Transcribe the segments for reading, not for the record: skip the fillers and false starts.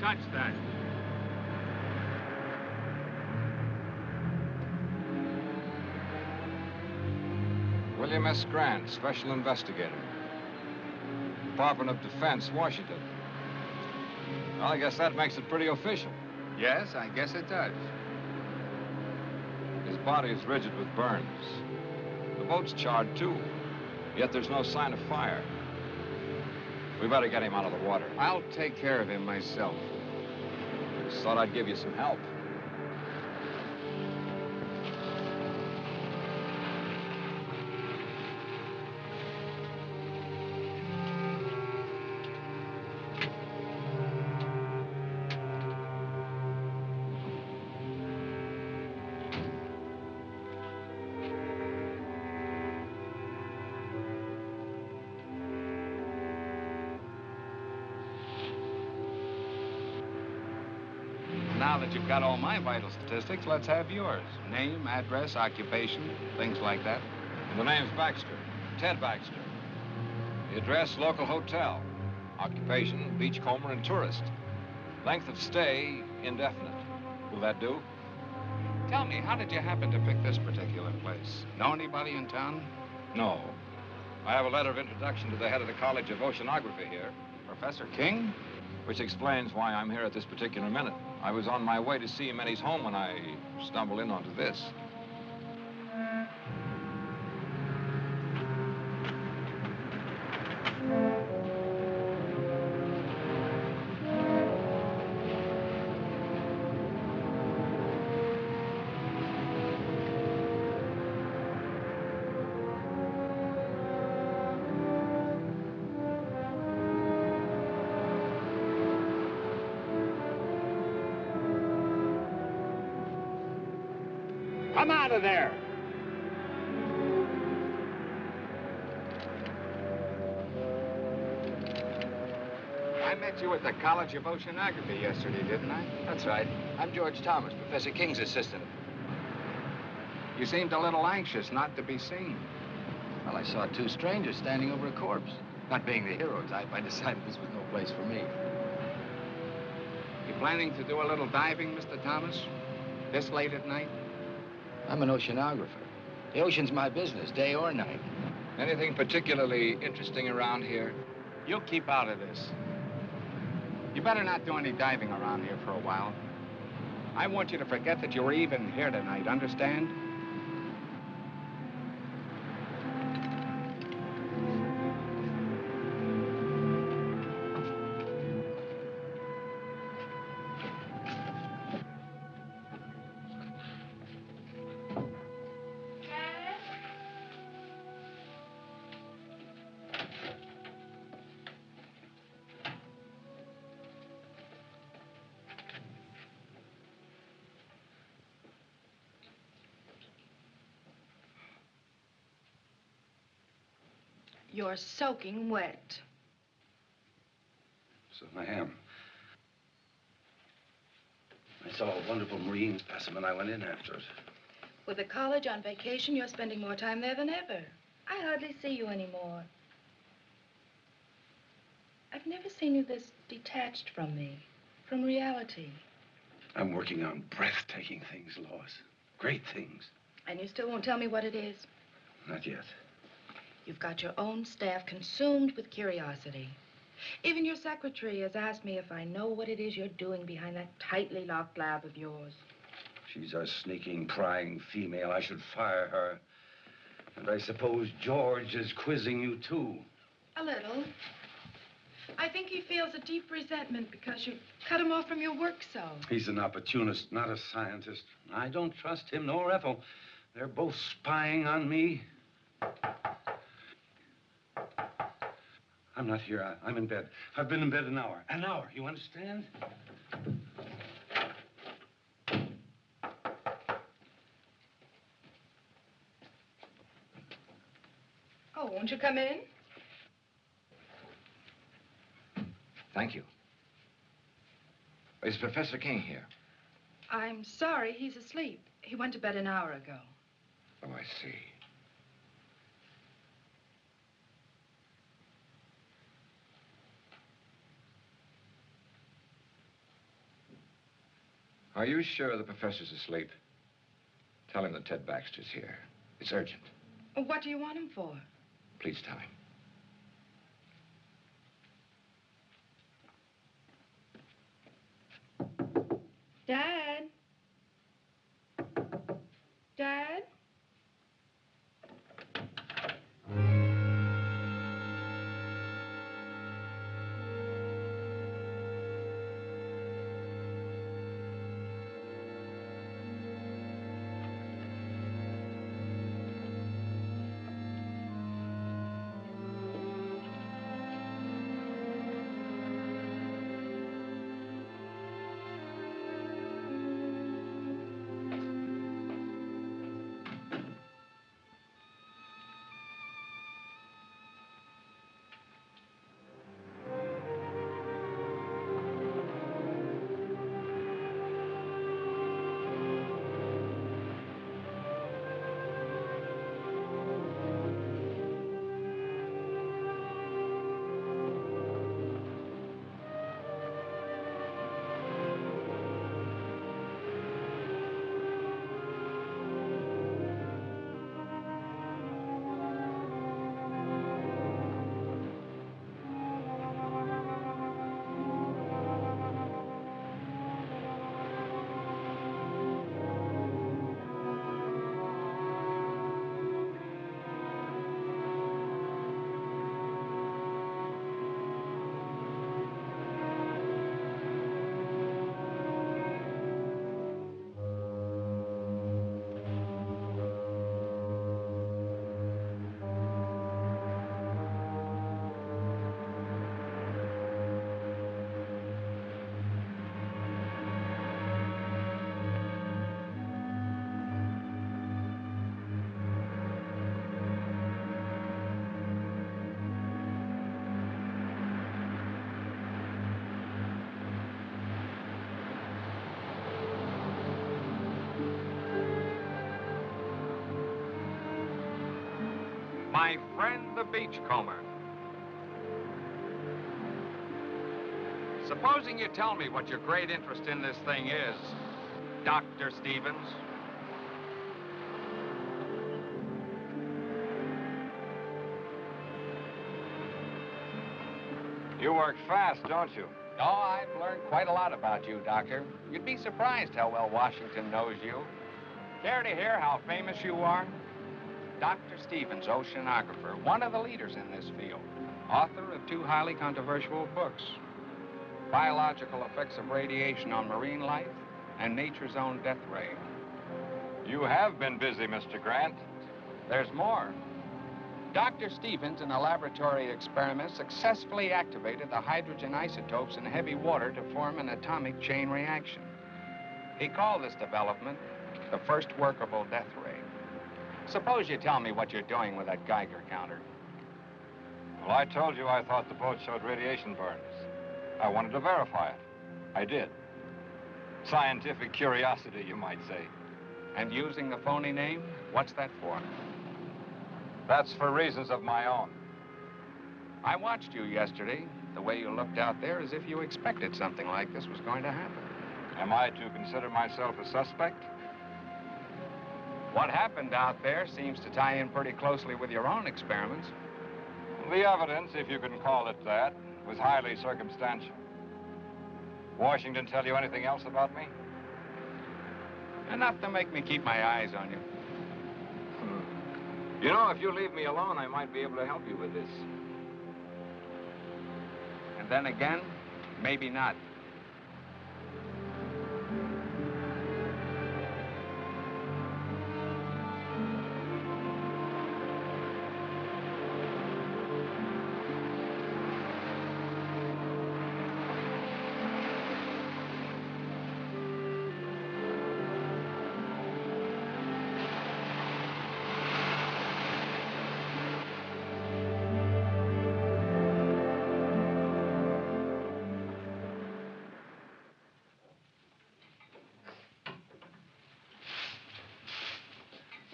touch that. William S. Grant, Special Investigator. Department of Defense, Washington. Well, I guess that makes it pretty official. Yes, I guess it does. His body is rigid with burns. The boat's charred, too. Yet there's no sign of fire. We better get him out of the water. I'll take care of him myself. Just thought I'd give you some help. Now that you've got all my vital statistics, let's have yours. Name, address, occupation, things like that. The name's Baxter. Ted Baxter. The address, local hotel. Occupation, beachcomber and tourist. Length of stay, indefinite. Will that do? Tell me, how did you happen to pick this particular place? Know anybody in town? No. I have a letter of introduction to the head of the College of Oceanography here. Professor King? Which explains why I'm here at this particular minute. I was on my way to see him at his home when I stumbled in onto this. Come out of there! I met you at the College of Oceanography yesterday, didn't I? That's right. I'm George Thomas, Professor King's assistant. You seemed a little anxious not to be seen. Well, I saw two strangers standing over a corpse. Not being the hero type, I decided this was no place for me. You planning to do a little diving, Mr. Thomas? This late at night? I'm an oceanographer. The ocean's my business, day or night. Anything particularly interesting around here? You'll keep out of this. You better not do any diving around here for a while. I want you to forget that you were even here tonight, understand? You're soaking wet. So I am. I saw a wonderful marine specimen. I went in after it. With the college on vacation, you're spending more time there than ever. I hardly see you anymore. I've never seen you this detached from me, from reality. I'm working on breathtaking things, Lois. Great things. And you still won't tell me what it is? Not yet. You've got your own staff consumed with curiosity. Even your secretary has asked me if I know what it is you're doing behind that tightly locked lab of yours. She's a sneaking, prying female. I should fire her. And I suppose George is quizzing you, too. A little. I think he feels a deep resentment because you cut him off from your work so. He's an opportunist, not a scientist. I don't trust him nor Ethel. They're both spying on me. I'm not here. I'm in bed. I've been in bed an hour. An hour, you understand? Oh, won't you come in? Thank you. Is Professor King here? I'm sorry, he's asleep. He went to bed an hour ago. Oh, I see. Are you sure the professor's asleep? Tell him that Ted Baxter's here. It's urgent. What do you want him for? Please tell him. Dad? Dad? My friend, the beachcomber. Supposing you tell me what your great interest in this thing is, Dr. Stevens. You work fast, don't you? Oh, I've learned quite a lot about you, Doctor. You'd be surprised how well Washington knows you. Care to hear how famous you are? Dr. Stevens, oceanographer, one of the leaders in this field, author of 2 highly controversial books, Biological Effects of Radiation on Marine Life and Nature's Own Death Ray. You have been busy, Mr. Grant. There's more. Dr. Stevens, in a laboratory experiment, successfully activated the hydrogen isotopes in heavy water to form an atomic chain reaction. He called this development the first workable death ray. Suppose you tell me what you're doing with that Geiger counter. Well, I told you I thought the boat showed radiation burns. I wanted to verify it. I did. Scientific curiosity, you might say. And using the phony name, what's that for? That's for reasons of my own. I watched you yesterday, the way you looked out there as if you expected something like this was going to happen. Am I to consider myself a suspect? What happened out there seems to tie in pretty closely with your own experiments. The evidence, if you can call it that, was highly circumstantial. Washington tell you anything else about me? Enough to make me keep my eyes on you. You know, if you leave me alone, I might be able to help you with this. And then again, maybe not.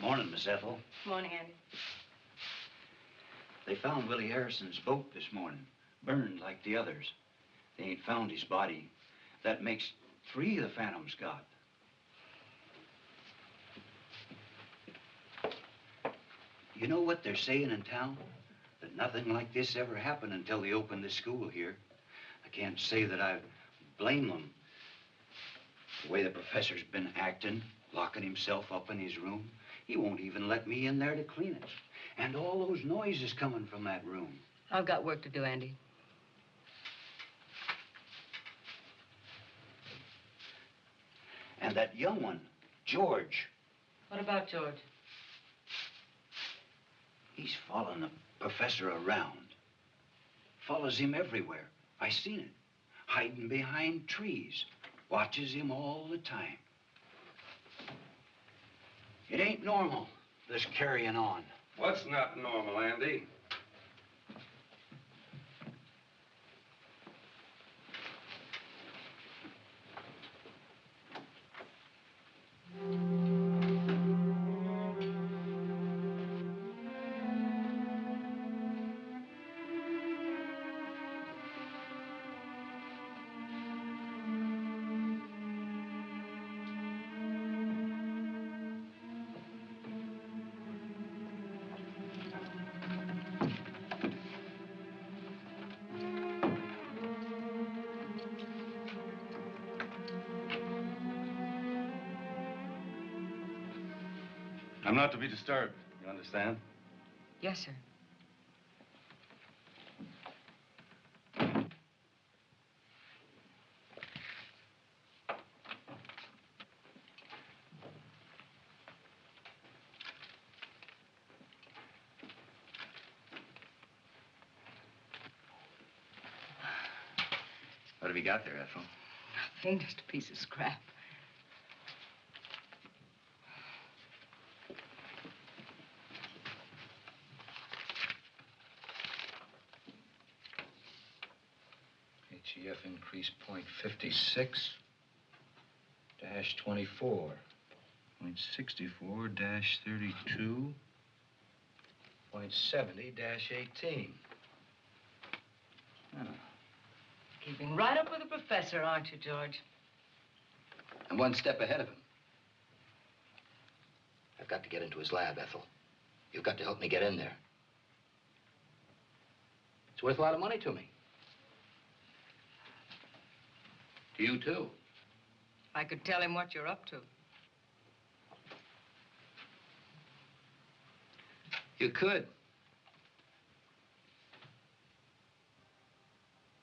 Morning, Miss Ethel. Morning, Andy. They found Willie Harrison's boat this morning, burned like the others. They ain't found his body. That makes 3 of the Phantoms got. You know what they're saying in town? That nothing like this ever happened until they opened the school here. I can't say that I blame them. The way the professor's been acting, locking himself up in his room. He won't even let me in there to clean it. And all those noises coming from that room. I've got work to do, Andy. And that young one, George. What about George? He's following the professor around. Follows him everywhere. I seen it. Hiding behind trees. Watches him all the time. It ain't normal, this carrying on. What's not normal, Andy? I'm not to be disturbed, you understand? Yes, sir. What have you got there, Ethel? Nothing, just a piece of scrap. HEF increase point 56 dash 24. Point 64 dash 32. Point 70 dash 18. Oh. Keeping right up with the professor, aren't you, George? I'm one step ahead of him. I've got to get into his lab, Ethel. You've got to help me get in there. It's worth a lot of money to me. To you, too. I could tell him what you're up to. You could.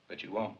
But you won't.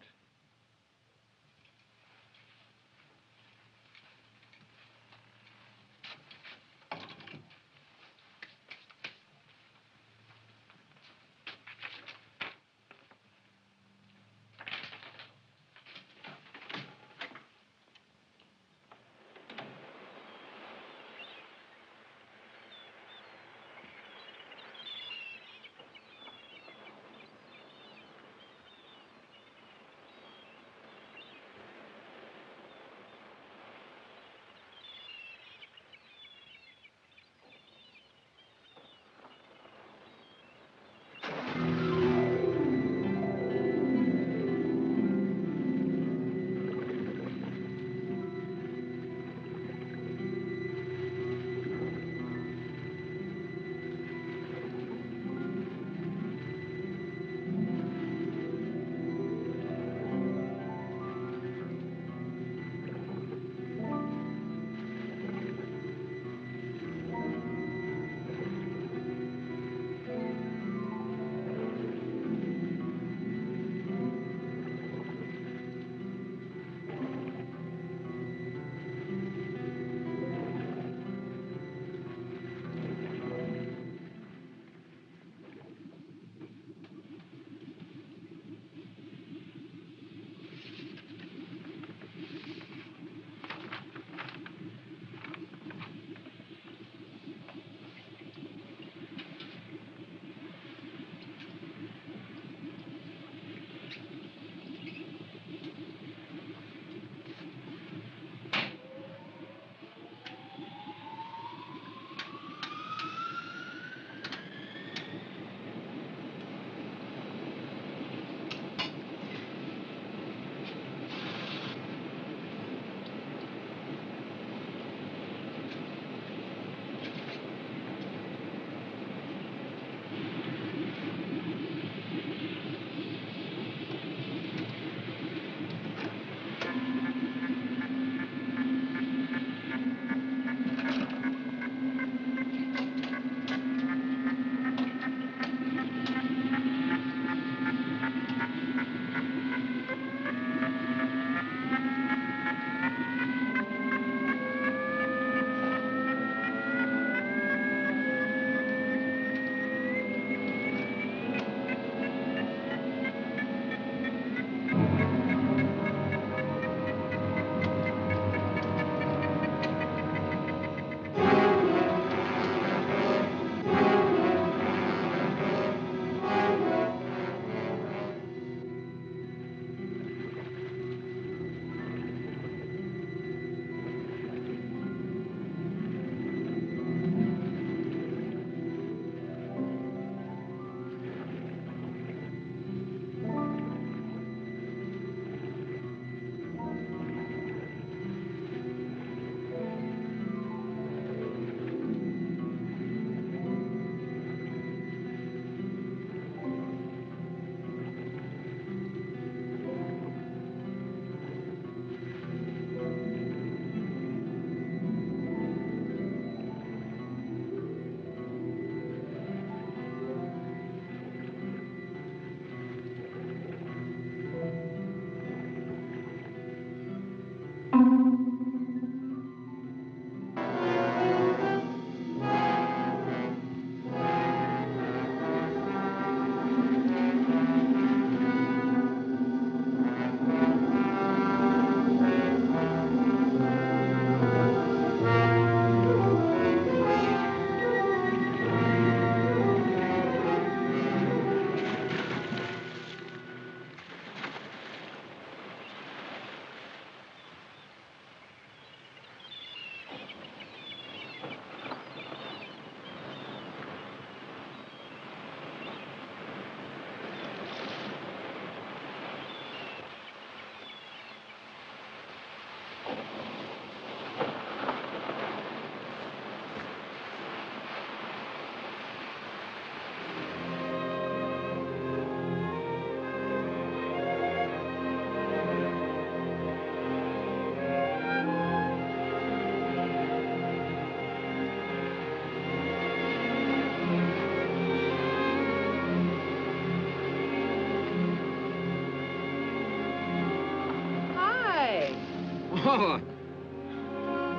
Oh,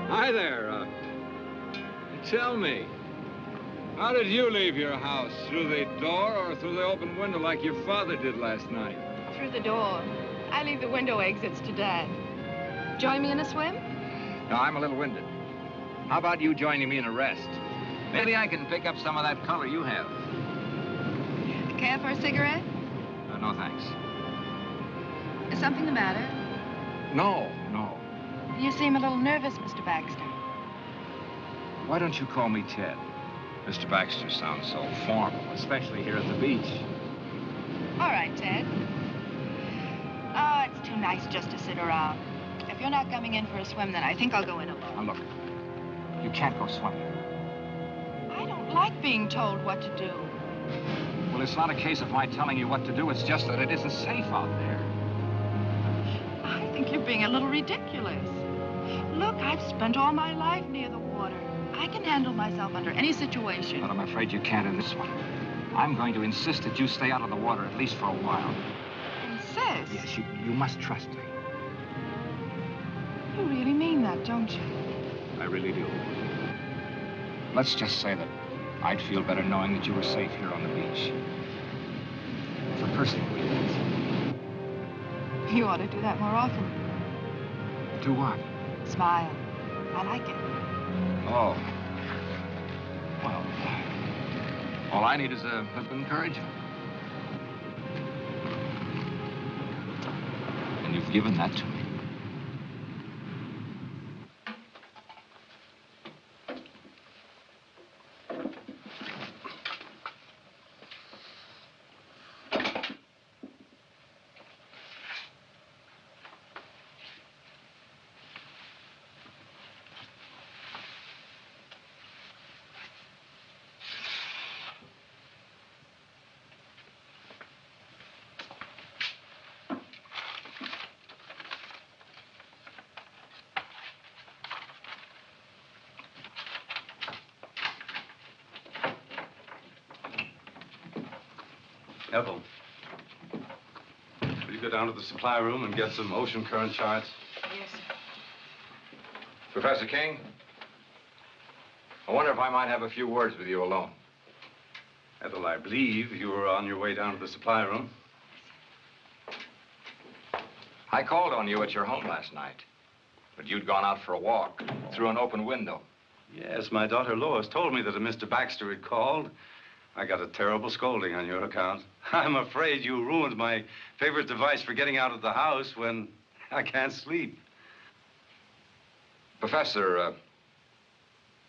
hi there. Tell me, how did you leave your house? Through the door or through the open window like your father did last night? Through the door. I leave the window exits to Dad. Join me in a swim? No, I'm a little winded. How about you joining me in a rest? Maybe I can pick up some of that color you have. Care for a cigarette? No, thanks. Is something the matter? No. You seem a little nervous, Mr. Baxter. Why don't you call me Ted? Mr. Baxter sounds so formal, especially here at the beach. All right, Ted. Oh, it's too nice just to sit around. If you're not coming in for a swim, then I think I'll go in alone. Now, look, you can't go swimming. I don't like being told what to do. Well, it's not a case of my telling you what to do. It's just that it isn't safe out there. I think you're being a little ridiculous. Look, I've spent all my life near the water. I can handle myself under any situation. But I'm afraid you can't in this one. I'm going to insist that you stay out of the water, at least for a while. Insist? Yes, you must trust me. You really mean that, don't you? I really do. Let's just say that I'd feel better knowing that you were safe here on the beach. For personal reasons. You ought to do that more often. Do what? Smile. I like it. Oh. Well, all I need is a bit of encouragement. And you've given that to me. Ethel, will you go down to the supply room and get some ocean current charts? Yes, sir. Professor King, I wonder if I might have a few words with you alone. Ethel, I believe you were on your way down to the supply room. I called on you at your home last night, but you'd gone out for a walk through an open window. Yes, my daughter Lois told me that a Mr. Baxter had called. I got a terrible scolding on your account. I'm afraid you ruined my favorite device for getting out of the house when I can't sleep. Professor,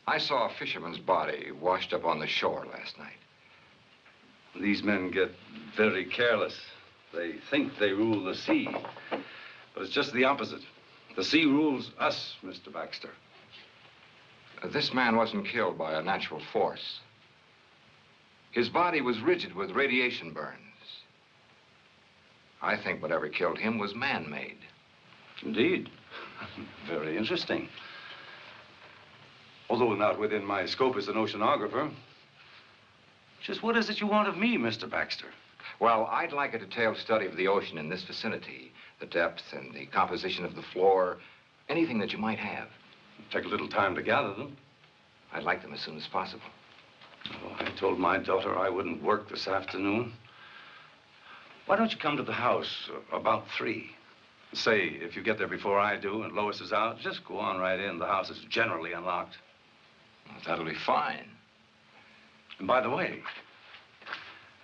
I saw a fisherman's body washed up on the shore last night. These men get very careless. They think they rule the sea, but it's just the opposite. The sea rules us, Mr. Baxter. This man wasn't killed by a natural force. His body was rigid with radiation burns. I think whatever killed him was man-made. Indeed. Very interesting. Although not within my scope as an oceanographer. Just what is it you want of me, Mr. Baxter? Well, I'd like a detailed study of the ocean in this vicinity, the depth and the composition of the floor, anything that you might have. Take a little time to gather them. I'd like them as soon as possible. Oh, I told my daughter I wouldn't work this afternoon. Why don't you come to the house about 3? Say, if you get there before I do and Lois is out, just go on right in. The house is generally unlocked. Well, that'll be fine. And by the way,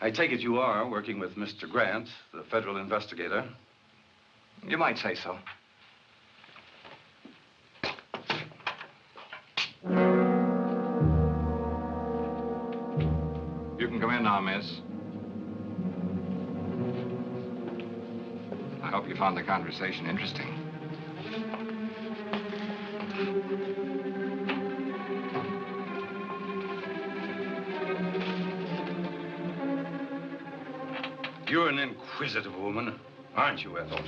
I take it you are working with Mr. Grant, the federal investigator. You might say so. You can come in now, miss. I hope you found the conversation interesting. You're an inquisitive woman, aren't you, Ethel?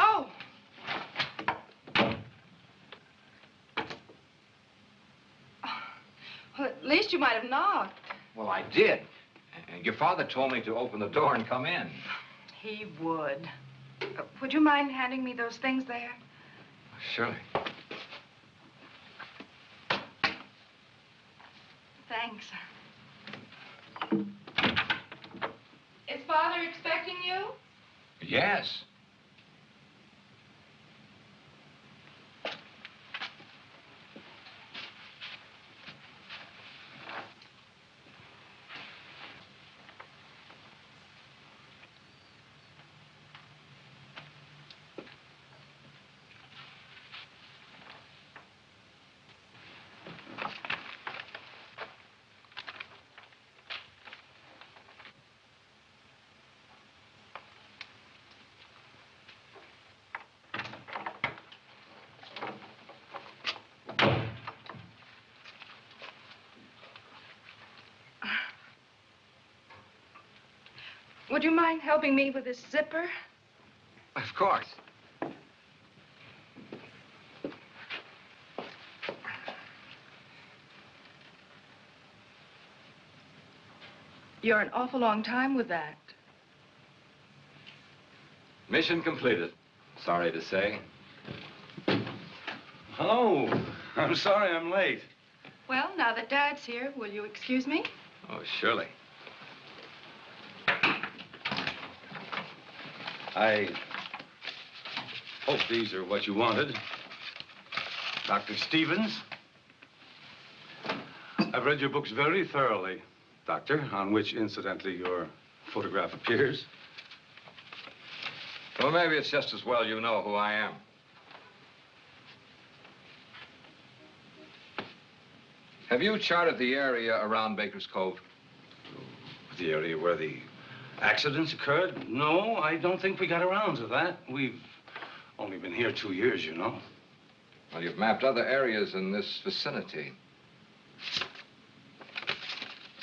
Oh! Well, at least you might have knocked. Well, I did. And your father told me to open the door and come in. He would. Would you mind handing me those things there? Surely. Thanks. Is Father expecting you? Yes. Would you mind helping me with this zipper? Of course. You're an awful long time with that. Mission completed. Sorry to say. Hello. I'm sorry I'm late. Well, now that Dad's here, will you excuse me? Oh, surely. I hope these are what you wanted. Dr. Stevens. I've read your books very thoroughly, Doctor, on which, incidentally, your photograph appears. Well, maybe it's just as well you know who I am. Have you charted the area around Baker's Cove? The area where the accidents occurred? No, I don't think we got around to that. We've only been here 2 years, you know. Well, you've mapped other areas in this vicinity.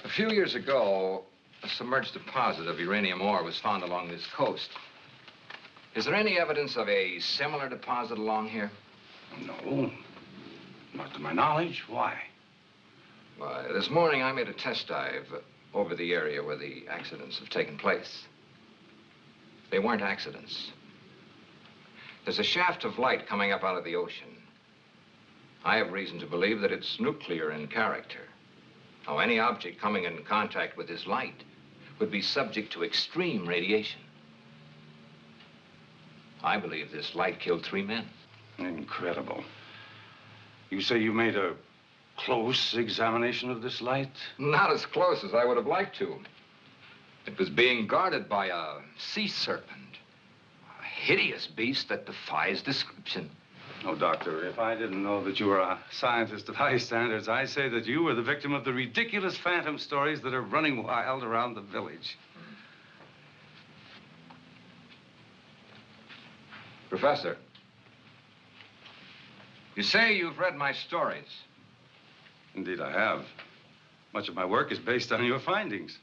A few years ago, a submerged deposit of uranium ore was found along this coast. Is there any evidence of a similar deposit along here? No, not to my knowledge. Why? Why, this morning I made a test dive over the area where the accidents have taken place. They weren't accidents. There's a shaft of light coming up out of the ocean. I have reason to believe that it's nuclear in character. Now, any object coming in contact with this light would be subject to extreme radiation. I believe this light killed 3 men. Incredible. You say you made a close examination of this light? Not as close as I would have liked to. It was being guarded by a sea serpent, a hideous beast that defies description. Oh, Doctor, if I didn't know that you were a scientist of high standards, I'd say that you were the victim of the ridiculous phantom stories that are running wild around the village. Professor, you say you've read my stories. Indeed, I have. Much of my work is based on your findings.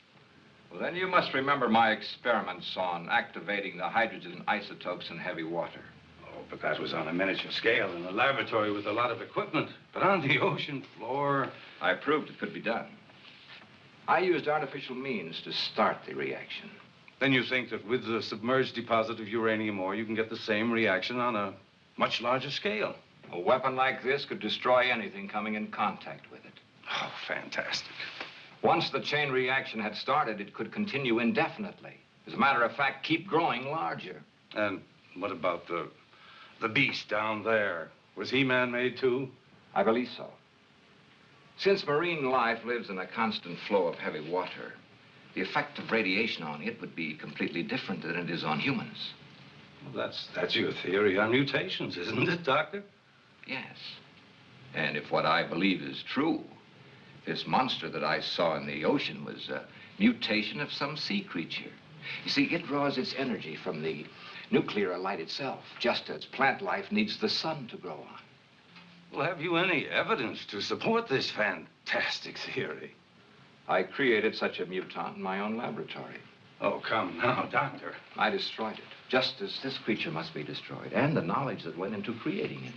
Well, then you must remember my experiments on activating the hydrogen isotopes in heavy water. Oh, but that was on a miniature scale in a laboratory with a lot of equipment. But on the ocean floor... I proved it could be done. I used artificial means to start the reaction. Then you think that with the submerged deposit of uranium ore, you can get the same reaction on a much larger scale? A weapon like this could destroy anything coming in contact with it. Oh, fantastic. Once the chain reaction had started, it could continue indefinitely. As a matter of fact, keep growing larger. And what about the beast down there? Was he man-made too? I believe so. Since marine life lives in a constant flow of heavy water, the effect of radiation on it would be completely different than it is on humans. Well, that's your theory on mutations, isn't it, Doctor? Yes. And if what I believe is true, this monster that I saw in the ocean was a mutation of some sea creature. You see, it draws its energy from the nuclear light itself, just as plant life needs the sun to grow on. Well, have you any evidence to support this fantastic theory? I created such a mutant in my own laboratory. Oh, come now, Doctor. I destroyed it, just as this creature must be destroyed, and the knowledge that went into creating it.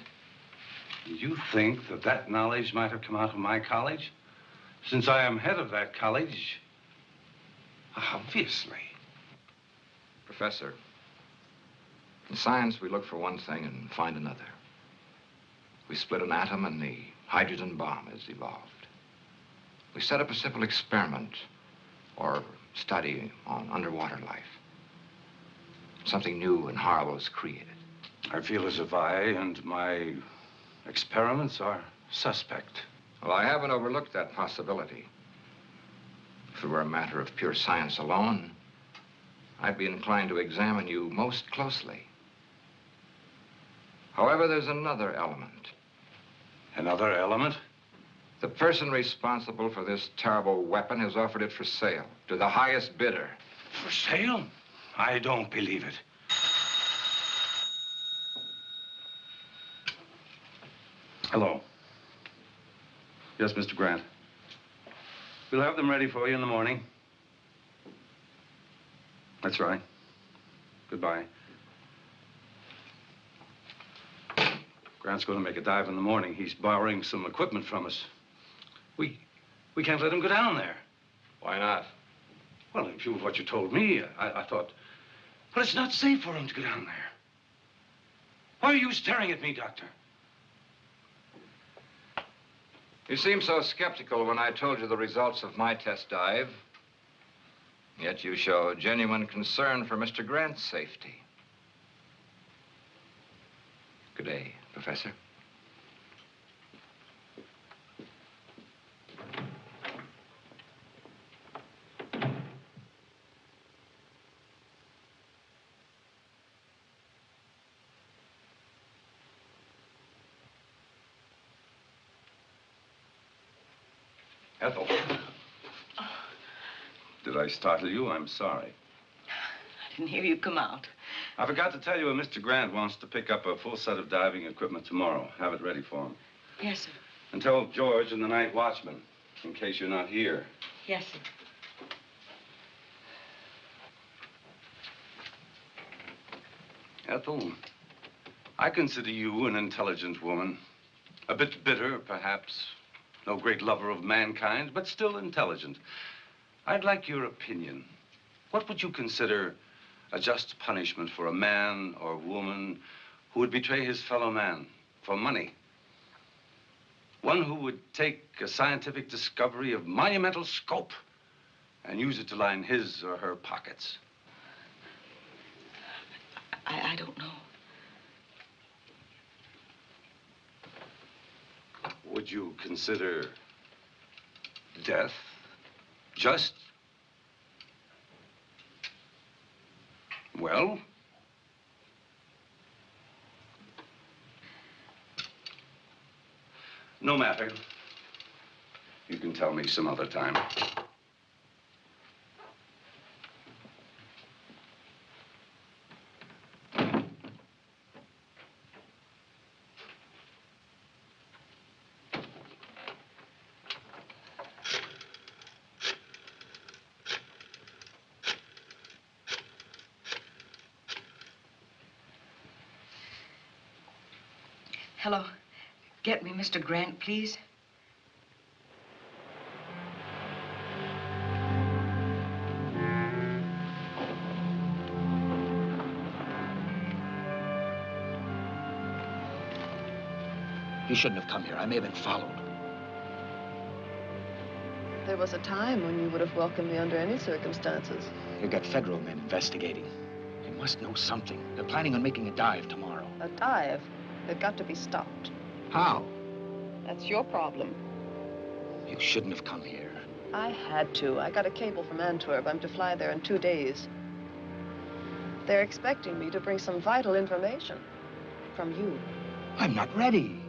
You think that that knowledge might have come out of my college? Since I am head of that college, obviously. Professor, in science, we look for one thing and find another. We split an atom and the hydrogen bomb has evolved. We set up a simple experiment or study on underwater life. Something new and horrible is created. I feel as if I and my experiments are suspect. Well, I haven't overlooked that possibility. If it were a matter of pure science alone, I'd be inclined to examine you most closely. However, there's another element. Another element? The person responsible for this terrible weapon has offered it for sale to the highest bidder. For sale? I don't believe it. Hello. Yes, Mr. Grant. We'll have them ready for you in the morning. That's right. Goodbye. Grant's going to make a dive in the morning. He's borrowing some equipment from us. We can't let him go down there. Why not? Well, in view of what you told me, I thought, well, it's not safe for him to go down there. Why are you staring at me, Doctor? You seemed so skeptical when I told you the results of my test dive. Yet you show genuine concern for Mr. Grant's safety. Good day, Professor. Ethel. Did I startle you? I'm sorry. I didn't hear you come out. I forgot to tell you, Mr. Grant wants to pick up a full set of diving equipment tomorrow. Have it ready for him. Yes, sir. And tell George and the night watchman, in case you're not here. Yes, sir. Ethel, I consider you an intelligent woman. A bit bitter, perhaps. No great lover of mankind, but still intelligent. I'd like your opinion. What would you consider a just punishment for a man or woman who would betray his fellow man for money? One who would take a scientific discovery of monumental scope and use it to line his or her pockets. I don't know. Would you consider death just? Well? No matter. You can tell me some other time. Hello. Get me Mr. Grant, please. You shouldn't have come here. I may have been followed. There was a time when you would have welcomed me under any circumstances. You've got federal men investigating. They must know something. They're planning on making a dive tomorrow. A dive? They've got to be stopped. How? That's your problem. You shouldn't have come here. I had to. I got a cable from Antwerp. I'm to fly there in 2 days. They're expecting me to bring some vital information from you. I'm not ready.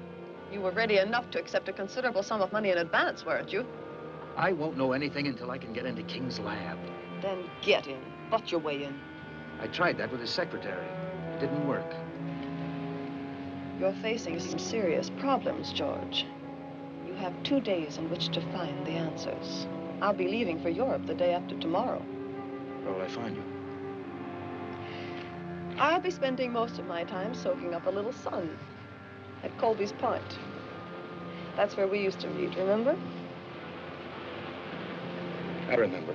You were ready enough to accept a considerable sum of money in advance, weren't you? I won't know anything until I can get into King's lab. Then get in. Butt your way in. I tried that with his secretary. It didn't work. You're facing some serious problems, George. You have 2 days in which to find the answers. I'll be leaving for Europe the day after tomorrow. Where will I find you? I'll be spending most of my time soaking up a little sun at Colby's Point. That's where we used to meet, remember? I remember.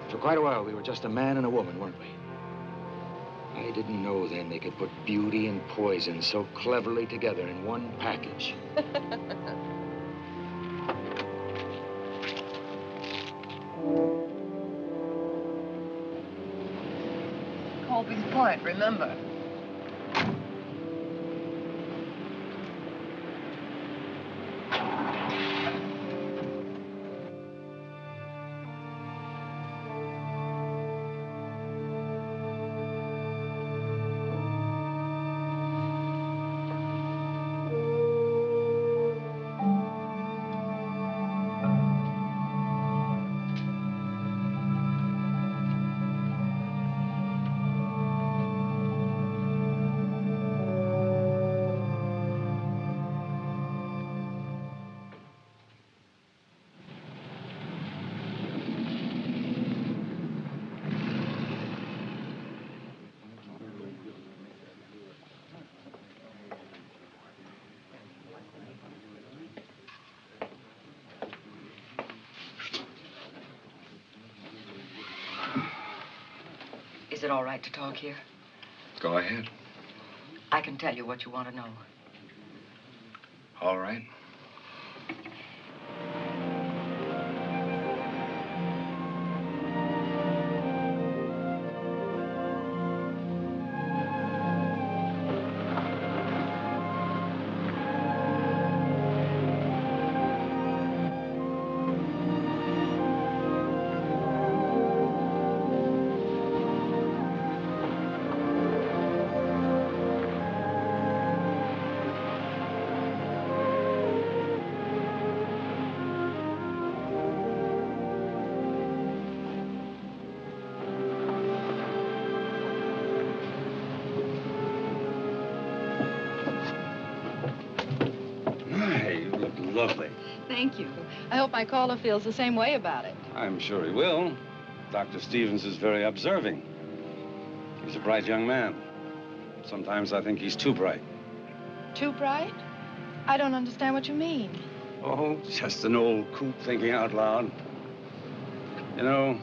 For quite a while, we were just a man and a woman, weren't we? I didn't know then they could put beauty and poison so cleverly together in one package. Colby's Point, remember? Is it all right to talk here? Go ahead. I can tell you what you want to know. All right. Lovely. Thank you. I hope my caller feels the same way about it. I'm sure he will. Dr. Stevens is very observing. He's a bright young man. Sometimes I think he's too bright. Too bright? I don't understand what you mean. Oh, just an old coot thinking out loud. You know,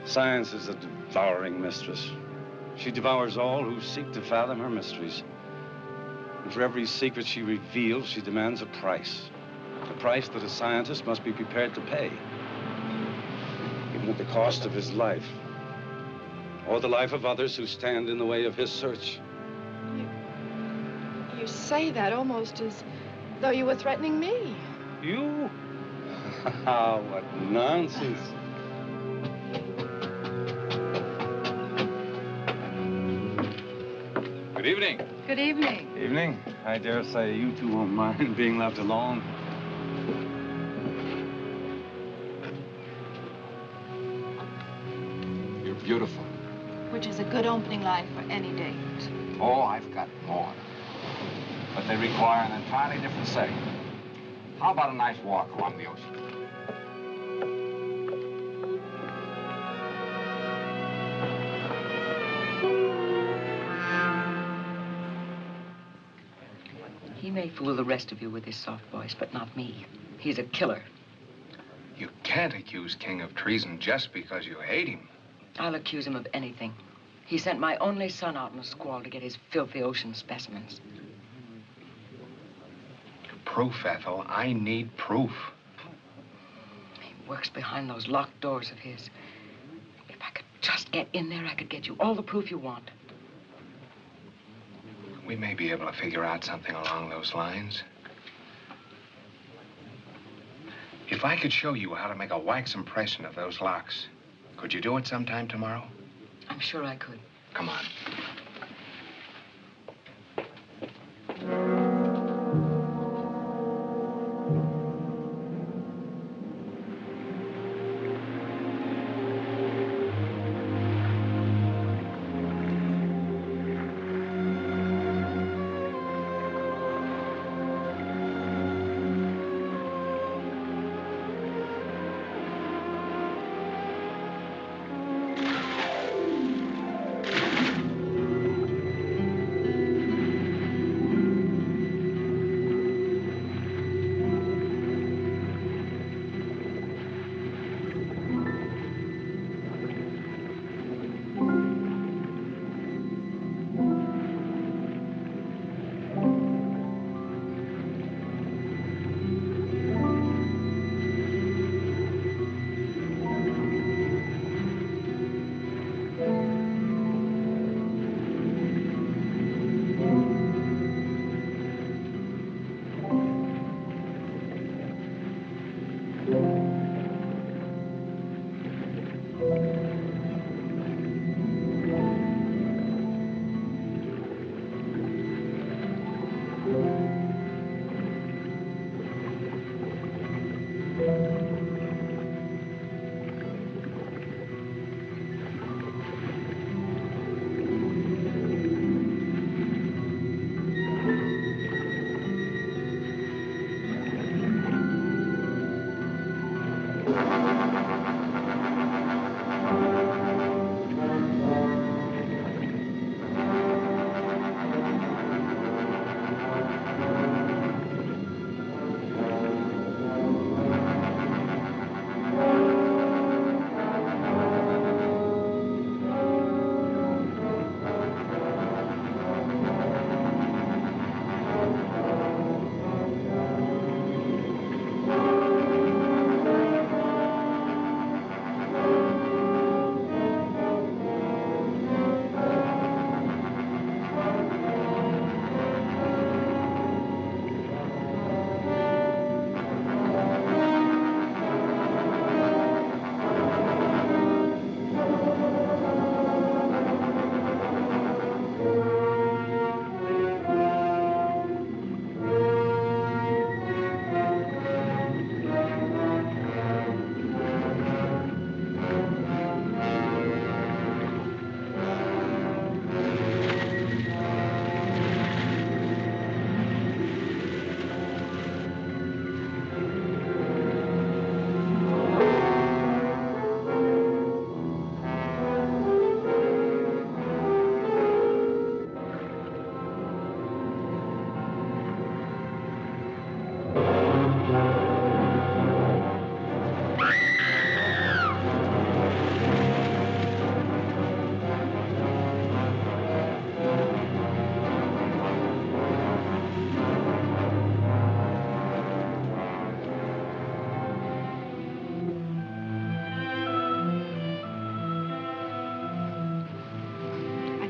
science is a devouring mistress. She devours all who seek to fathom her mysteries. And for every secret she reveals, she demands a price. A price that a scientist must be prepared to pay. Even at the cost of his life. Or the life of others who stand in the way of his search. You say that almost as though you were threatening me. You? What nonsense. Evening. Good evening. Evening. I dare say you two won't mind being left alone. You're beautiful. Which is a good opening line for any date. Oh, I've got more. But they require an entirely different setting. How about a nice walk along the ocean? He may fool the rest of you with his soft voice, but not me. He's a killer. You can't accuse King of treason just because you hate him. I'll accuse him of anything. He sent my only son out in a squall to get his filthy ocean specimens. Proof, Ethel. I need proof. He works behind those locked doors of his. If I could just get in there, I could get you all the proof you want. We may be able to figure out something along those lines. If I could show you how to make a wax impression of those locks, could you do it sometime tomorrow? I'm sure I could. Come on.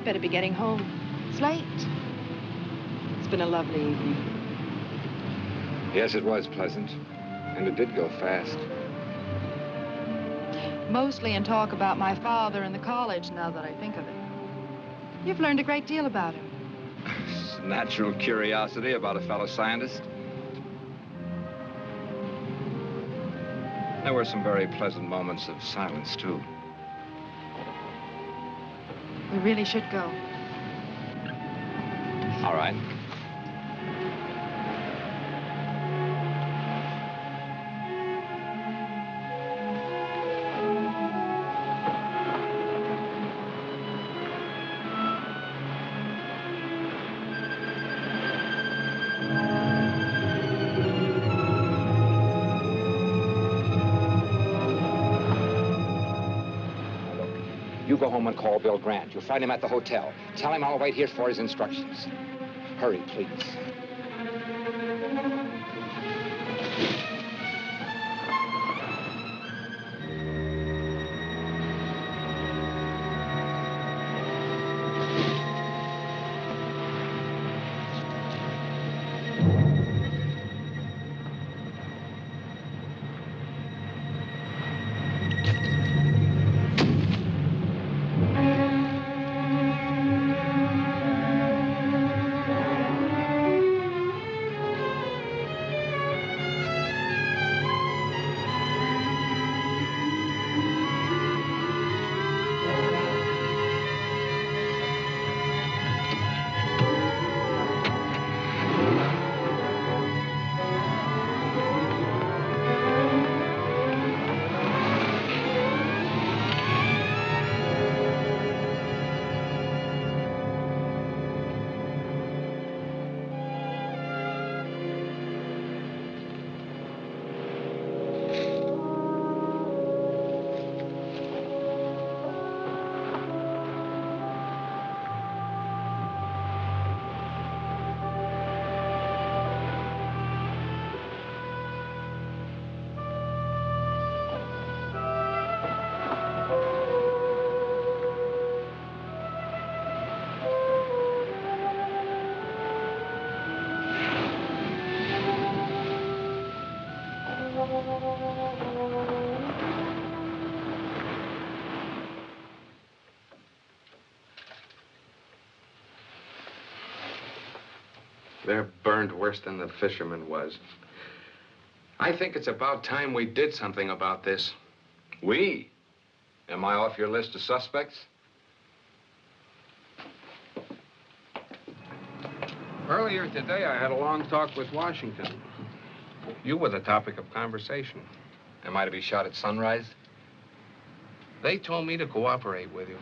Better be getting home. It's late. It's been a lovely evening. Yes, it was pleasant. And it did go fast. Mostly in talk about my father and the college, now that I think of it. You've learned a great deal about him. natural curiosity about a fellow scientist. There were some very pleasant moments of silence, too. We really should go. All right. You go home and call Bill Grant. You'll find him at the hotel. Tell him I'll wait here for his instructions. Hurry, please. They're burned worse than the fisherman was. I think it's about time we did something about this. We? Am I off your list of suspects? Earlier today, I had a long talk with Washington. You were the topic of conversation. Am I to be shot at sunrise? They told me to cooperate with you.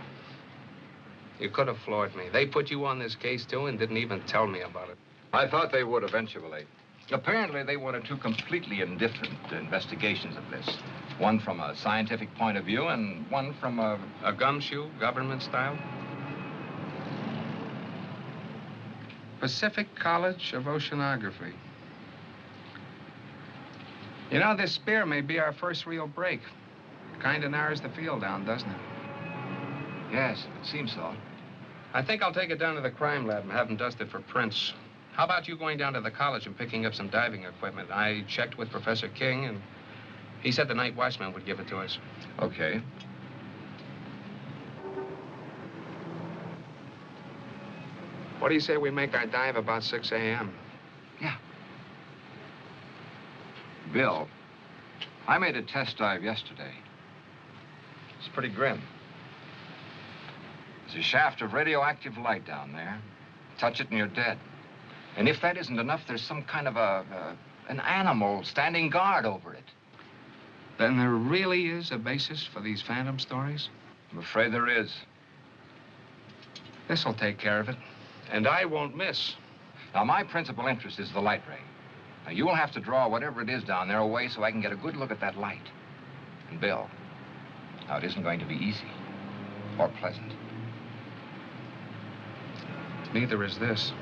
You could have floored me. They put you on this case, too, and didn't even tell me about it. I thought they would eventually. Apparently, they wanted two completely indifferent investigations of this. One from a scientific point of view and one from a gumshoe, government style? Pacific College of Oceanography. You know, this spear may be our first real break. Kind of narrows the field down, doesn't it? Yes, it seems so. I think I'll take it down to the crime lab and have them dust it for prints. How about you going down to the college and picking up some diving equipment? I checked with Professor King, and he said the night watchman would give it to us. Okay. What do you say we make our dive about 6 a.m.? Yeah. Bill, I made a test dive yesterday. It's pretty grim. There's a shaft of radioactive light down there. Touch it and you're dead. And if that isn't enough, there's some kind of an animal standing guard over it. Then there really is a basis for these phantom stories? I'm afraid there is. This'll take care of it. And I won't miss. Now, my principal interest is the light ray. Now, you will have to draw whatever it is down there away so I can get a good look at that light. And Bill, now, it isn't going to be easy or pleasant. Neither is this.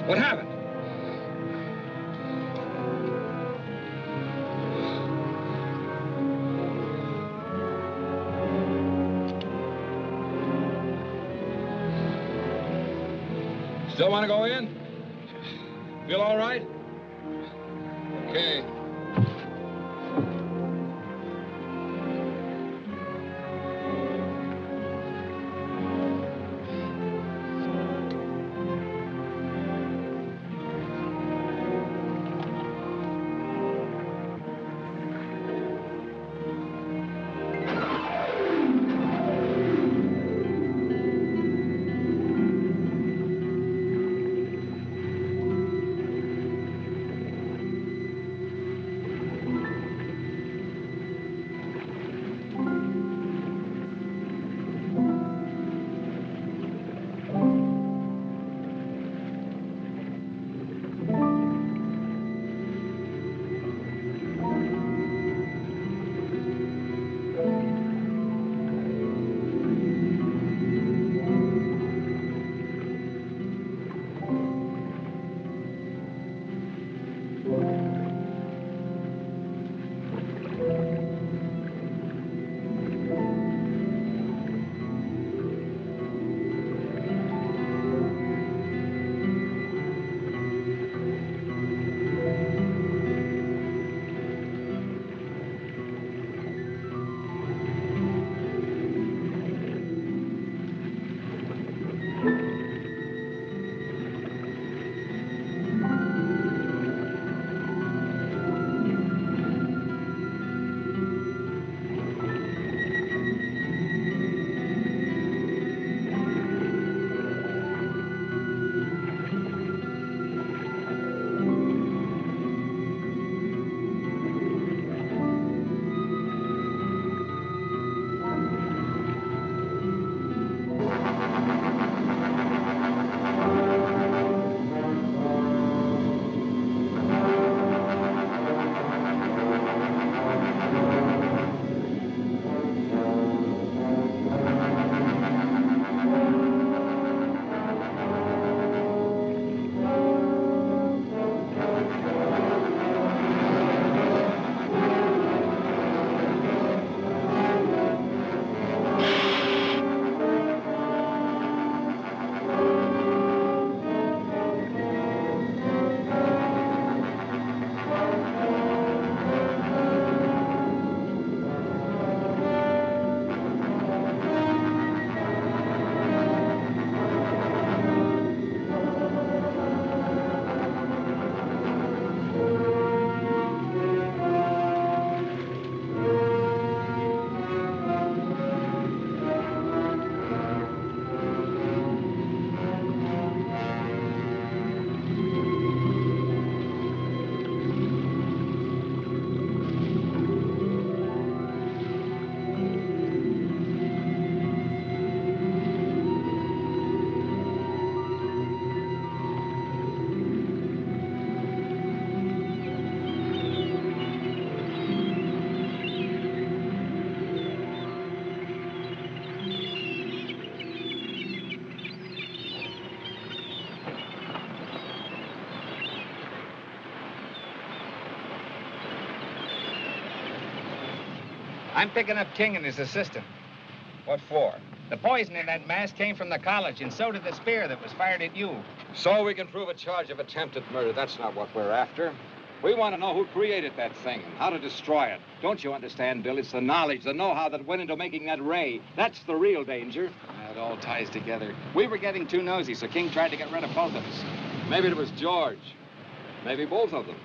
What happened? Still want to go in? Feel all right? Okay. I'm picking up King and his assistant. What for? The poison in that mask came from the college, and so did the spear that was fired at you. So we can prove a charge of attempted murder. That's not what we're after. We want to know who created that thing and how to destroy it. Don't you understand, Bill? It's the knowledge, the know-how that went into making that ray. That's the real danger. It all ties together. We were getting too nosy, so King tried to get rid of both of us. Maybe it was George. Maybe both of them.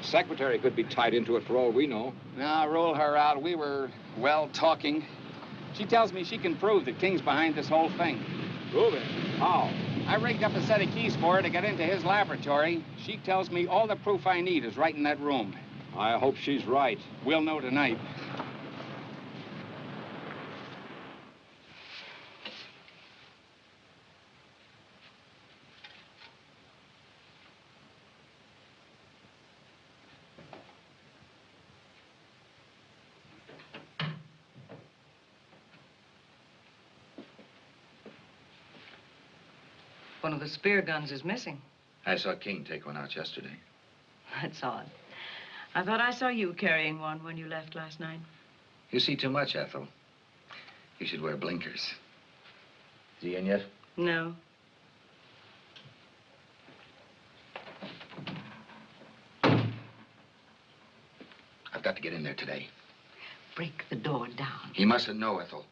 The secretary could be tied into it for all we know. Now, roll her out. We were, well, talking. She tells me she can prove that King's behind this whole thing. Prove it? How? I rigged up a set of keys for her to get into his laboratory. She tells me all the proof I need is right in that room. I hope she's right. We'll know tonight. One of the spear guns is missing. I saw King take one out yesterday. That's odd. I thought I saw you carrying one when you left last night. You see too much, Ethel. You should wear blinkers. Is he in yet? No. I've got to get in there today. Break the door down. He mustn't know, Ethel.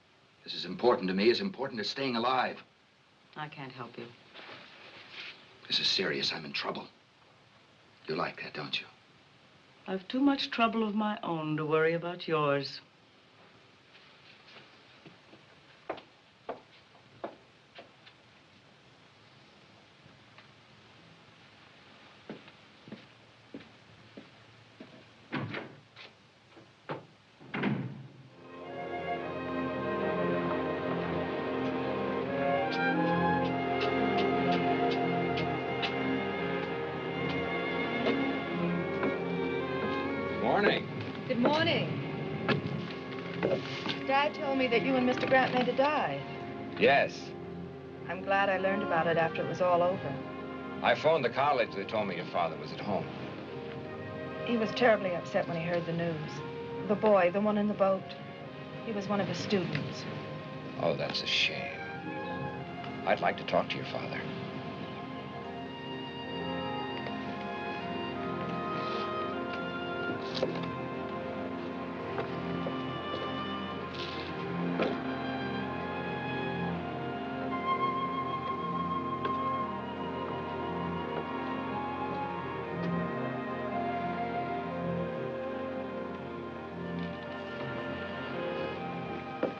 This is important to me, as important as staying alive. I can't help you. This is serious. I'm in trouble. You like that, don't you? I've too much trouble of my own to worry about yours. Morning. Good morning. Dad told me that you and Mr. Grant made a dive. Yes. I'm glad I learned about it after it was all over. I phoned the college. They told me your father was at home. He was terribly upset when he heard the news. The boy, the one in the boat, he was one of his students. Oh, that's a shame. I'd like to talk to your father.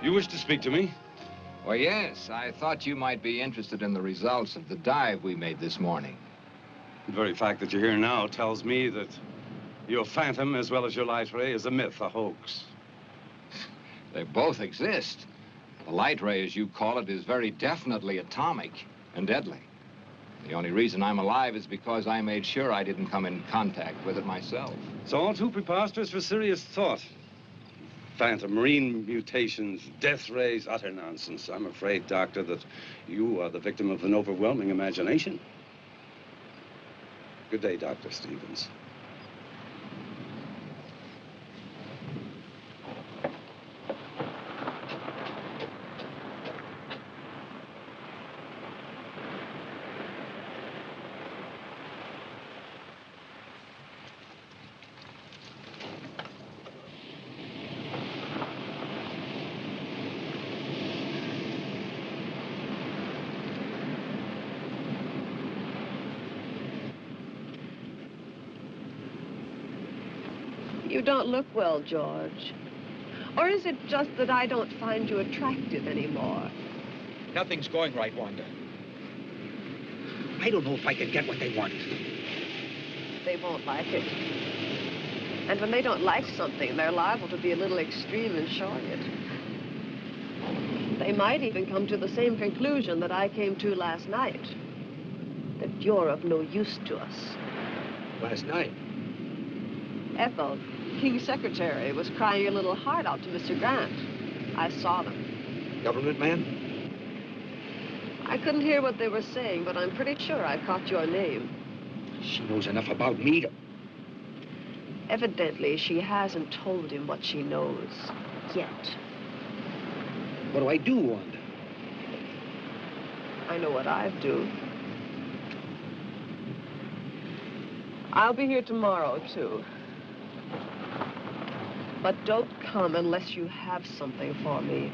You wish to speak to me? Well, yes. I thought you might be interested in the results of the dive we made this morning. The very fact that you're here now tells me that your phantom, as well as your light ray, is a myth, a hoax. They both exist. The light ray, as you call it, is very definitely atomic and deadly. The only reason I'm alive is because I made sure I didn't come in contact with it myself. It's all too preposterous for serious thought. Phantom, marine mutations, death rays, utter nonsense. I'm afraid, Doctor, that you are the victim of an overwhelming imagination. Good day, Dr. Stevens. You don't look well, George. Or is it just that I don't find you attractive anymore? Nothing's going right, Wanda. I don't know if I can get what they want. They won't like it. And when they don't like something, they're liable to be a little extreme and showing it. They might even come to the same conclusion that I came to last night. That you're of no use to us. Last night? Ethel, King's secretary, was crying a little heart out to Mr. Grant. I saw them. Government man? I couldn't hear what they were saying, but I'm pretty sure I caught your name. She knows enough about me to... Evidently, she hasn't told him what she knows. Yet. What do I do, Wanda? I know what I'd do. I'll be here tomorrow, too. But don't come unless you have something for me.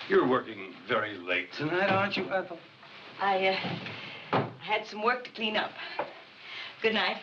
You're working very late tonight, aren't you, Ethel? I had some work to clean up. Good night.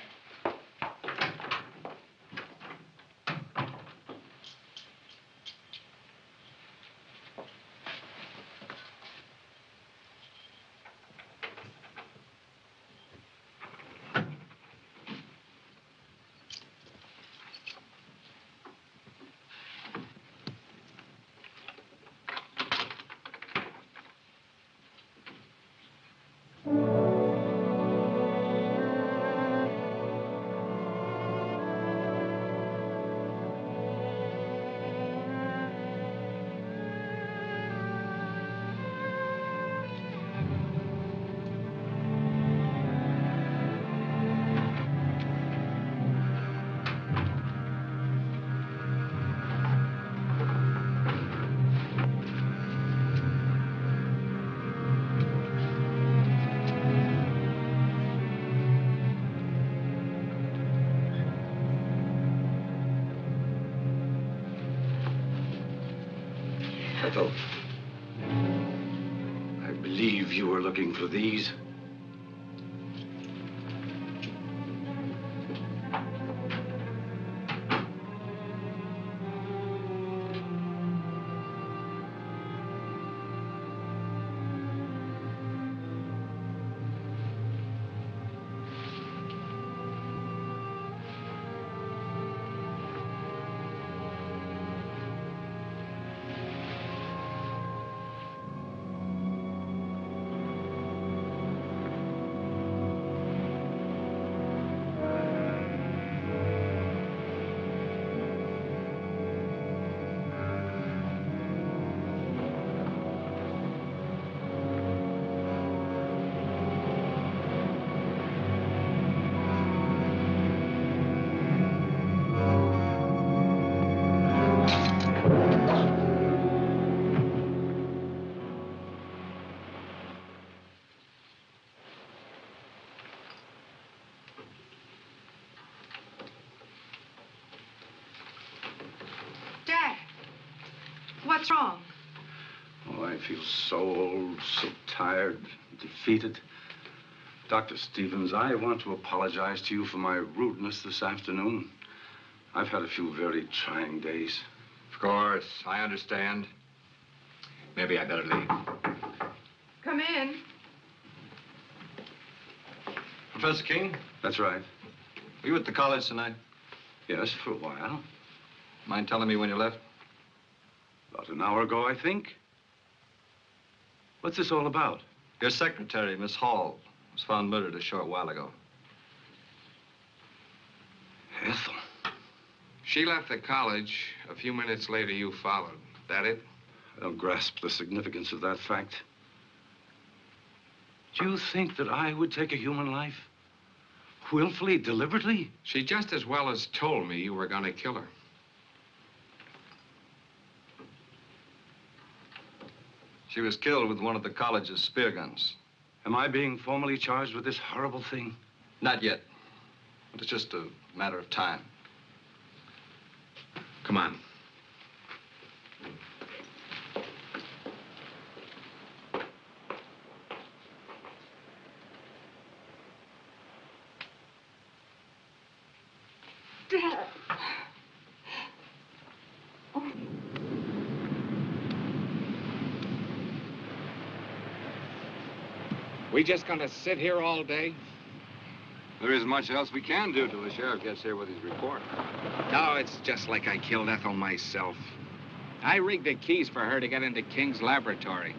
Ethel, I believe you were looking for these. Dad, what's wrong? Oh, I feel so old, so tired, defeated. Dr. Stevens, I want to apologize to you for my rudeness this afternoon. I've had a few very trying days. Of course, I understand. Maybe I better leave. Come in. Professor King, That's right. were you at the college tonight? Yes, for a while. Mind telling me when you left? About an hour ago, I think. What's this all about? Your secretary, Miss Hall, was found murdered a short while ago. Ethel. She left the college. A few minutes later, you followed. That it? I don't grasp the significance of that fact. Do you think that I would take a human life? Willfully, deliberately? She just as well as told me you were going to kill her. She was killed with one of the college's spear guns. Am I being formally charged with this horrible thing? Not yet. But it's just a matter of time. Come on. Dad. We just gonna sit here all day? There isn't much else we can do till the sheriff gets here with his report. No, it's just like I killed Ethel myself. I rigged the keys for her to get into King's laboratory.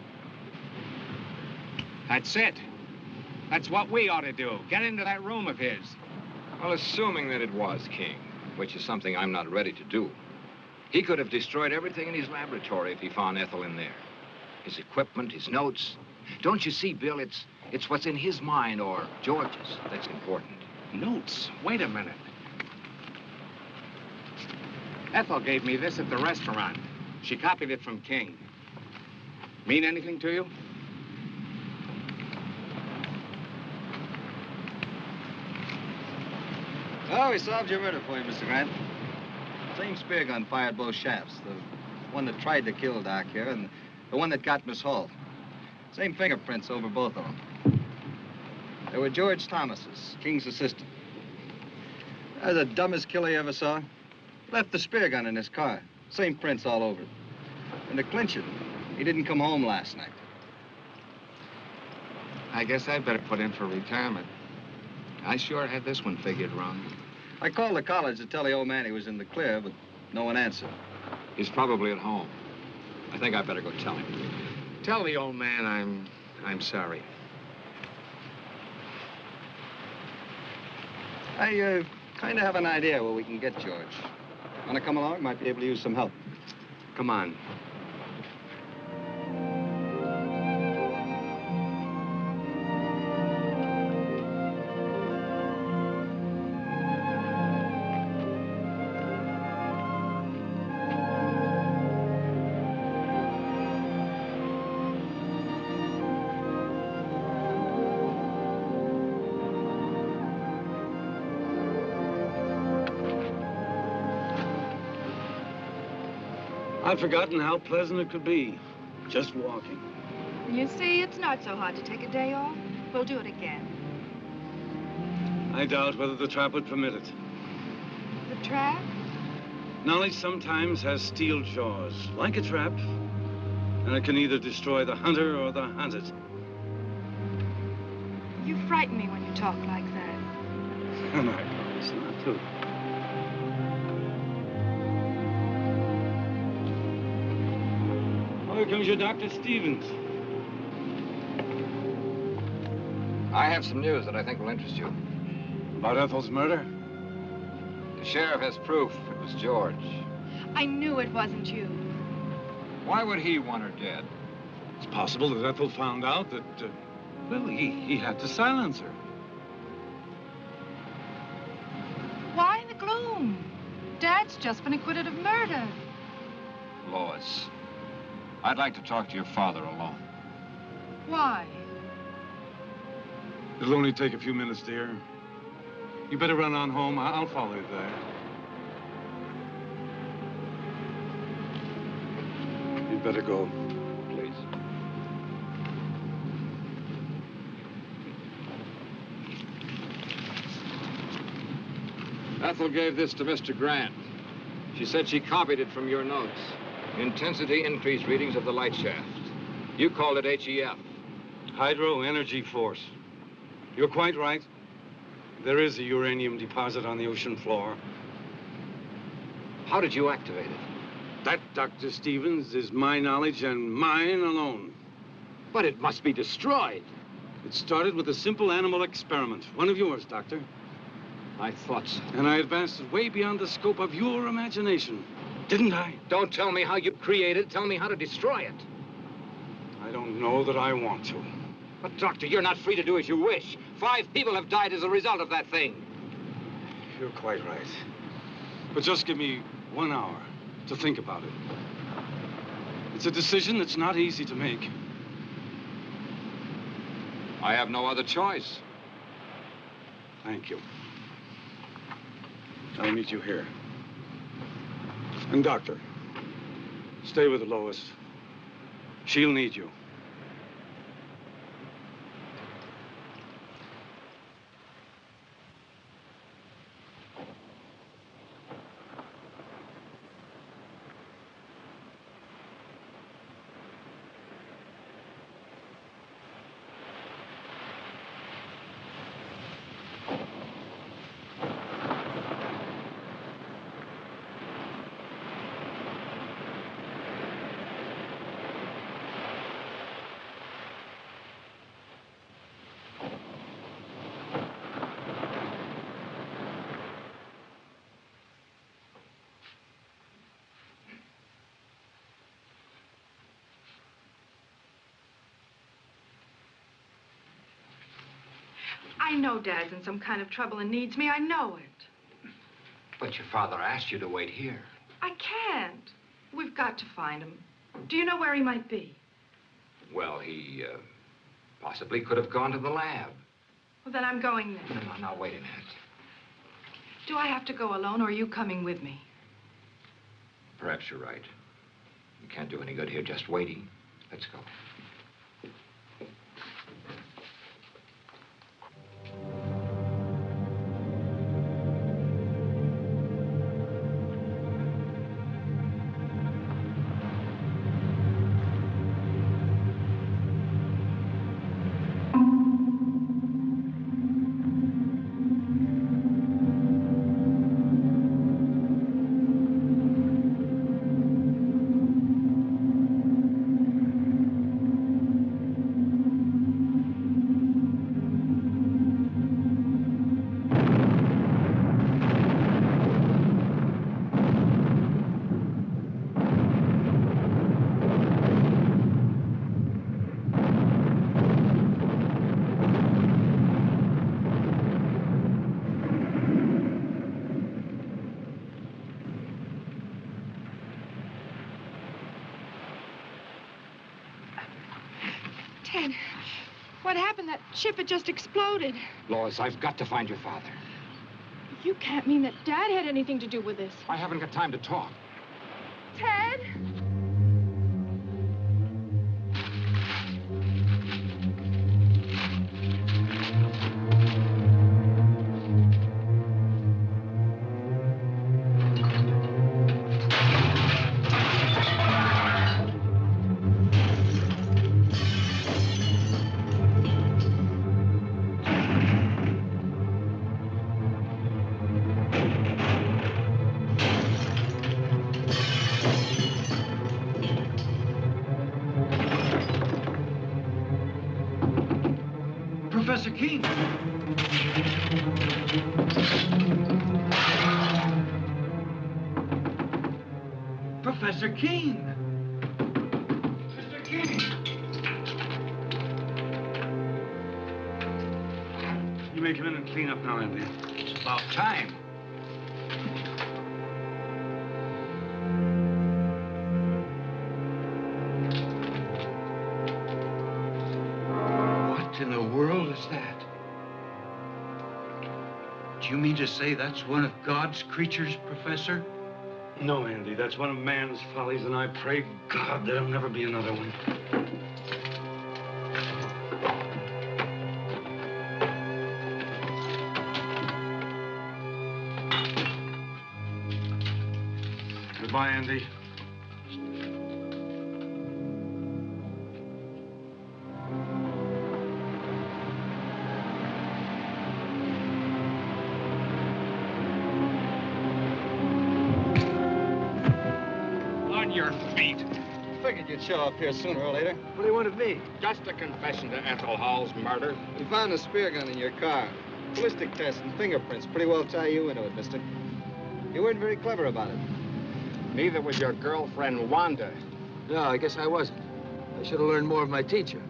That's it. That's what we ought to do. Get into that room of his. Well, assuming that it was King, which is something I'm not ready to do, he could have destroyed everything in his laboratory if he found Ethel in there. His equipment, his notes. Don't you see, Bill, it's what's in his mind or George's that's important. Notes? Wait a minute. Ethel gave me this at the restaurant. She copied it from King. Mean anything to you? Oh, we solved your murder for you, Mr. Grant. Same spear gun fired both shafts. The one that tried to kill Doc here and the one that got Miss Hall. Same fingerprints over both of them. They were George Thomas's, King's assistant. They're the dumbest killer you ever saw. Left the spear gun in his car. Same prints all over it. And to clinch it, he didn't come home last night. I guess I'd better put in for retirement. I sure had this one figured wrong. I called the college to tell the old man he was in the clear, but no one answered. He's probably at home. I think I better go tell him. Tell the old man I'm sorry. I kind of have an idea where we can get George. Want to come along? Might be able to use some help. Come on. I'd forgotten how pleasant it could be, just walking. You see, it's not so hard to take a day off. We'll do it again. I doubt whether the trap would permit it. The trap? Knowledge sometimes has steel jaws, like a trap, and it can either destroy the hunter or the hunted. You frighten me when you talk like that. And I promise not to. Oh, here comes your Dr. Stevens. I have some news that I think will interest you. About Ethel's murder? The sheriff has proof it was George. I knew it wasn't you. Why would he want her dead? It's possible that Ethel found out that, well, he had to silence her. Why in the gloom? Dad's just been acquitted of murder. Lois, I'd like to talk to your father alone. Why? It'll only take a few minutes, dear. You better run on home. I'll follow you there. You'd better go. Please. Ethel gave this to Mr. Grant. She said she copied it from your notes. Intensity increase readings of the light shaft. You called it HEF. Hydro Energy Force. You're quite right. There is a uranium deposit on the ocean floor. How did you activate it? That, Dr. Stevens, is my knowledge and mine alone. But it must be destroyed. It started with a simple animal experiment. One of yours, Doctor. I thought so. And I advanced it way beyond the scope of your imagination. Didn't I? Don't tell me how you created it. Tell me how to destroy it. I don't know that I want to. But, Doctor, you're not free to do as you wish. 5 people have died as a result of that thing. You're quite right. But just give me 1 hour to think about it. It's a decision that's not easy to make. I have no other choice. Thank you. I'll meet you here. And, Doctor, stay with Lois. She'll need you. I know Dad's in some kind of trouble and needs me. I know it. But your father asked you to wait here. I can't. We've got to find him. Do you know where he might be? Well, he possibly could have gone to the lab. Well, then I'm going there. No, now, wait a minute. Do I have to go alone, or are you coming with me? Perhaps you're right. You can't do any good here just waiting. Let's go. Ted, what happened? That ship had just exploded. Lois, I've got to find your father. You can't mean that Dad had anything to do with this. I haven't got time to talk. Ted? King! Professor King! Mr. King! You may come in and clean up now, Andy. It's about time. What in the world is that? Do you mean to say that's one of God's creatures, Professor? No, Andy, that's one of man's follies, and I pray God there'll never be another one. Goodbye, Andy. Your feet. Figured you'd show up here sooner or later. What do you want of me? Just a confession to Ethel Hall's murder. We found a spear gun in your car. Ballistic tests and fingerprints pretty well tie you into it, mister. You weren't very clever about it. Neither was your girlfriend, Wanda. No, I guess I wasn't. I should have learned more of my teacher.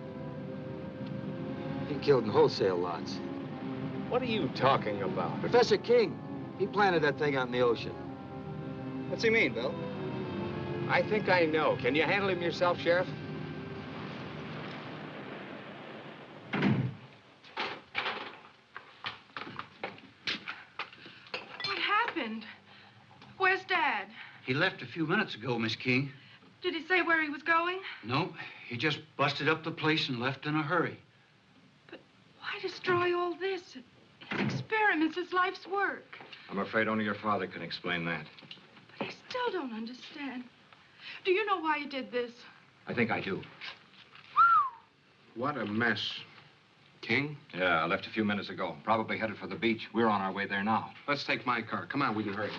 He killed in wholesale lots. What are you talking about? Professor King, he planted that thing out in the ocean. What's he mean, Bill? I think I know. Can you handle him yourself, Sheriff? What happened? Where's Dad? He left a few minutes ago, Miss King. Did he say where he was going? No, he just busted up the place and left in a hurry. But why destroy all this? His experiments, his life's work. I'm afraid only your father can explain that. But I still don't understand. Do you know why he did this? I think I do. What a mess. King? Yeah, I left a few minutes ago. Probably headed for the beach. We're on our way there now. Let's take my car. Come on, we can hurry.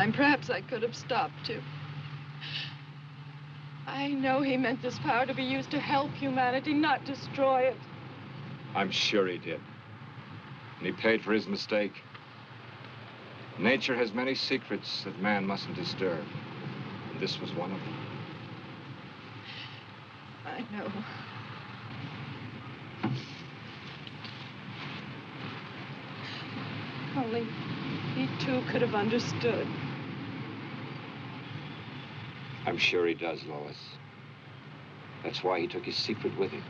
time, perhaps I could have stopped him. I know he meant this power to be used to help humanity, not destroy it. I'm sure he did. And he paid for his mistake. Nature has many secrets that man mustn't disturb. And this was one of them. I know. Only he too could have understood. I'm sure he does, Lois. That's why he took his secret with him.